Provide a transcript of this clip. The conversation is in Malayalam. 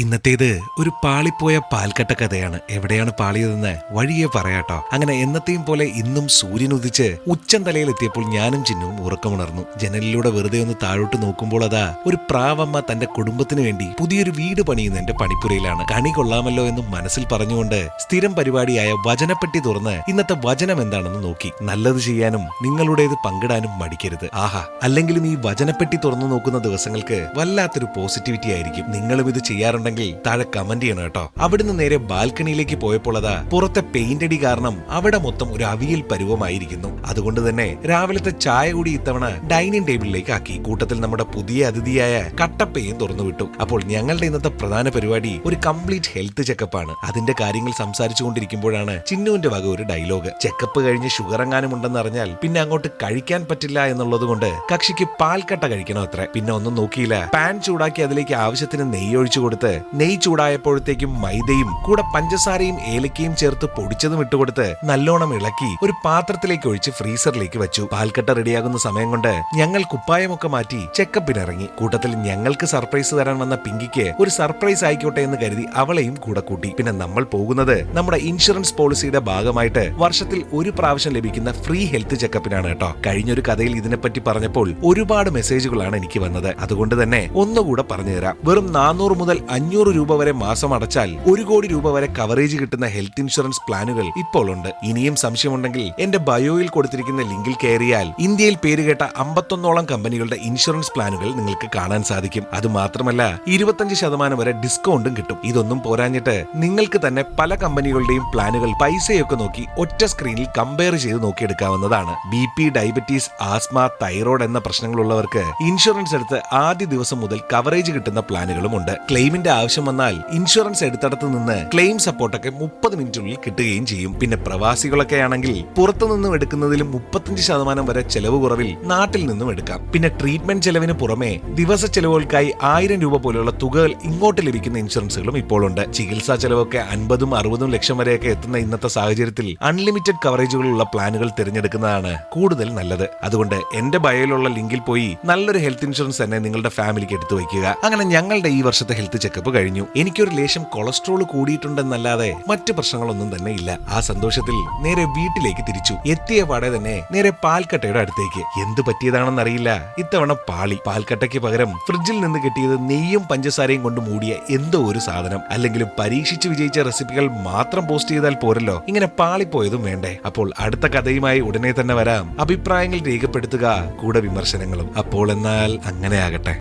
ഇന്നത്തേത് ഒരു പാളിപ്പോയ പാൽക്കട്ട കഥയാണ്. എവിടെയാണ് പാളിയതെന്ന് വഴിയെ പറയാട്ടോ. അങ്ങനെ എന്നത്തെയും പോലെ ഇന്നും സൂര്യൻ ഉദിച്ച് ഉച്ചം തലയിലെത്തിയപ്പോൾ ഞാനും ചിന്നുവും ഉറക്കമുണർന്നു. ജനലിലൂടെ വെറുതെ ഒന്ന് താഴോട്ട് നോക്കുമ്പോൾ അതാ ഒരു പ്രാവമ്മ തന്റെ കുടുംബത്തിന് വേണ്ടി പുതിയൊരു വീട് പണിയുന്നതിന്റെ പണിപ്പുരയിലാണ്. കണി കൊള്ളാമല്ലോ എന്ന് മനസ്സിൽ പറഞ്ഞുകൊണ്ട് സ്ഥിരം പരിപാടിയായ വചനപ്പെട്ടി തുറന്ന് ഇന്നത്തെ വചനം എന്താണെന്ന് നോക്കി. നല്ലത് ചെയ്യാനും നിങ്ങളുടേത് പങ്കിടാനും മടിക്കരുത്. ആഹാ, അല്ലെങ്കിലും ഈ വചനപ്പെട്ടി തുറന്നു നോക്കുന്ന ദിവസങ്ങൾക്ക് വല്ലാത്തൊരു പോസിറ്റിവിറ്റി ആയിരിക്കും. നിങ്ങളും ഇത് ചെയ്യാറുണ്ട് താഴെ കമന്റ് ചെയ്യണം കേട്ടോ. അവിടുന്ന് നേരെ ബാൽക്കണിയിലേക്ക് പോയപ്പോൾ അതാ പുറത്തെ പെയിന്റ് അടി കാരണം അവിടെ മൊത്തം ഒരു അവിയൽ പരുവമായിരിക്കുന്നു. അതുകൊണ്ട് തന്നെ രാവിലത്തെ ചായ കൂടി ഇത്തവണ ഡൈനിങ് ടേബിളിലേക്ക് ആക്കി. കൂട്ടത്തിൽ നമ്മുടെ പുതിയ അതിഥിയായ കട്ടപ്പയും തുറന്നു വിട്ടു. അപ്പോൾ ഞങ്ങളുടെ ഇന്നത്തെ പ്രധാന പരിപാടി ഒരു കംപ്ലീറ്റ് ഹെൽത്ത് ചെക്കപ്പ് ആണ്. അതിന്റെ കാര്യങ്ങൾ സംസാരിച്ചുകൊണ്ടിരിക്കുമ്പോഴാണ് ചിന്നുവിന്റെ വക ഒരു ഡയലോഗ്. ചെക്കപ്പ് കഴിഞ്ഞ് ഷുഗർ എങ്ങാനും ഉണ്ടെന്ന് അറിഞ്ഞാൽ പിന്നെ അങ്ങോട്ട് കഴിക്കാൻ പറ്റില്ല എന്നുള്ളത് കൊണ്ട് കക്ഷിക്ക് പാൽക്കട്ട കഴിക്കണോ അത്ര. പിന്നെ ഒന്നും നോക്കിയില്ല, പാൻ ചൂടാക്കി അതിലേക്ക് ആവശ്യത്തിന് നെയ്യ് ഒഴിച്ചു കൊടുത്ത് നെയ്യ് ചൂടായപ്പോഴത്തേക്കും മൈദയും കൂടെ പഞ്ചസാരയും ഏലക്കയും ചേർത്ത് പൊടിച്ചതും ഇട്ടുകൊടുത്ത് നല്ലോണം ഇളക്കി ഒരു പാത്രത്തിലേക്ക് ഒഴിച്ച് ഫ്രീസറിലേക്ക് വെച്ചു. പാൽക്കട്ട റെഡിയാകുന്ന സമയം കൊണ്ട് ഞങ്ങൾ കുപ്പായമൊക്കെ മാറ്റി ചെക്കപ്പിനിറങ്ങി. കൂട്ടത്തിൽ ഞങ്ങൾക്ക് സർപ്രൈസ് തരാൻ വന്ന പിങ്കിക്ക് ഒരു സർപ്രൈസ് ആയിക്കോട്ടെ എന്ന് കരുതി അവളെയും കൂടെ കൂട്ടി. പിന്നെ നമ്മൾ പോകുന്നത് നമ്മുടെ ഇൻഷുറൻസ് പോളിസിയുടെ ഭാഗമായിട്ട് വർഷത്തിൽ ഒരു പ്രാവശ്യം ലഭിക്കുന്ന ഫ്രീ ഹെൽത്ത് ചെക്കപ്പിനാണ് കേട്ടോ. കഴിഞ്ഞൊരു കഥയിൽ ഇതിനെപ്പറ്റി പറഞ്ഞപ്പോൾ ഒരുപാട് മെസ്സേജുകളാണ് എനിക്ക് വന്നത്. അതുകൊണ്ട് തന്നെ ഒന്നുകൂടെ പറഞ്ഞുതരാം. വെറും 400 മുതൽ 500 രൂപ വരെ മാസം അടച്ചാൽ 1 കോടി രൂപ വരെ കവറേജ് കിട്ടുന്ന ഹെൽത്ത് ഇൻഷുറൻസ് പ്ലാനുകൾ ഇപ്പോൾ ഉണ്ട്. ഇനിയും സംശയമുണ്ടെങ്കിൽ എന്റെ ബയോയിൽ കൊടുത്തിരിക്കുന്ന ലിങ്കിൽ കയറിയാൽ ഇന്ത്യയിൽ പേരുകേട്ട 51ഓളം കമ്പനികളുടെ ഇൻഷുറൻസ് പ്ലാനുകൾ നിങ്ങൾക്ക് കാണാൻ സാധിക്കും. അത് മാത്രമല്ല 25% വരെ ഡിസ്കൗണ്ടും കിട്ടും. ഇതൊന്നും പോരാഞ്ഞിട്ട് നിങ്ങൾക്ക് തന്നെ പല കമ്പനികളുടെയും പ്ലാനുകൾ പൈസയൊക്കെ നോക്കി ഒറ്റ സ്ക്രീനിൽ കമ്പയർ ചെയ്ത് നോക്കിയെടുക്കാവുന്നതാണ്. BP, ഡയബറ്റീസ്, ആസ്മ, തൈറോയ്ഡ് എന്ന പ്രശ്നങ്ങളുള്ളവർക്ക് ഇൻഷുറൻസ് എടുത്ത് ആദ്യ ദിവസം മുതൽ കവറേജ് കിട്ടുന്ന പ്ലാനുകളും ഉണ്ട്. ക്ലെയിമിന്റെ ആവശ്യം വന്നാൽ ഇൻഷുറൻസ് എടുത്തടത്ത് നിന്ന് ക്ലെയിം സപ്പോർട്ടൊക്കെ 30 മിനിറ്റിനുള്ളിൽ കിട്ടുകയും ചെയ്യും. പിന്നെ പ്രവാസികളൊക്കെ ആണെങ്കിൽ പുറത്തുനിന്നും എടുക്കുന്നതിലും 35% വരെ ചെലവ് കുറവിൽ നാട്ടിൽ നിന്നും എടുക്കാം. പിന്നെ ട്രീറ്റ്മെന്റ് ചെലവിന് പുറമെ ദിവസ ചെലവുകൾക്കായി 1000 രൂപ പോലെയുള്ള തുകകൾ ഇങ്ങോട്ട് ലഭിക്കുന്ന ഇൻഷുറൻസുകളും ഇപ്പോൾ ഉണ്ട്. ചികിത്സാ ചെലവൊക്കെ 50ഉം 60ഉം ലക്ഷം വരെയൊക്കെ എത്തുന്ന ഇന്നത്തെ സാഹചര്യത്തിൽ അൺലിമിറ്റഡ് കവറേജുകളുള്ള പ്ലാനുകൾ തിരഞ്ഞെടുക്കുന്നതാണ് കൂടുതൽ നല്ലത്. അതുകൊണ്ട് എന്റെ ബയോയിലുള്ള ലിങ്കിൽ പോയി നല്ലൊരു ഹെൽത്ത് ഇൻഷുറൻസ് തന്നെ നിങ്ങളുടെ ഫാമിലിക്ക് എടുത്തു വയ്ക്കുക. അങ്ങനെ ഞങ്ങളുടെ ഈ വർഷത്തെ ഹെൽത്ത് ചെക്കപ്പ് കഴിഞ്ഞു. എനിക്കൊരു ലേശം കൊളസ്ട്രോൾ കൂടിയിട്ടുണ്ടെന്നല്ലാതെ മറ്റു പ്രശ്നങ്ങളൊന്നും തന്നെ ഇല്ല. ആ സന്തോഷത്തിൽ നേരെ വീട്ടിലേക്ക് തിരിച്ചു. എത്തിയ പാടെ തന്നെ നേരെ പാൽക്കട്ടയുടെ അടുത്തേക്ക്. എന്ത് പറ്റിയതാണെന്നറിയില്ല, ഇത്തവണ പാൽക്കട്ടയ്ക്ക് പകരം ഫ്രിഡ്ജിൽ നിന്ന് കിട്ടിയത് നെയ്യും പഞ്ചസാരയും കൊണ്ട് മൂടിയ എന്തോ ഒരു സാധനം. അല്ലെങ്കിലും പരീക്ഷിച്ച് വിജയിച്ച റെസിപ്പികൾ മാത്രം പോസ്റ്റ് ചെയ്താൽ പോരല്ലോ, ഇങ്ങനെ പാളിപ്പോയതും വേണ്ടേ. അപ്പോൾ അടുത്ത കഥയുമായി ഉടനെ തന്നെ വരാം. അഭിപ്രായങ്ങൾ രേഖപ്പെടുത്തുക, കൂടെ വിമർശനങ്ങളും. അപ്പോൾ എന്നാൽ അങ്ങനെ ആകട്ടെ.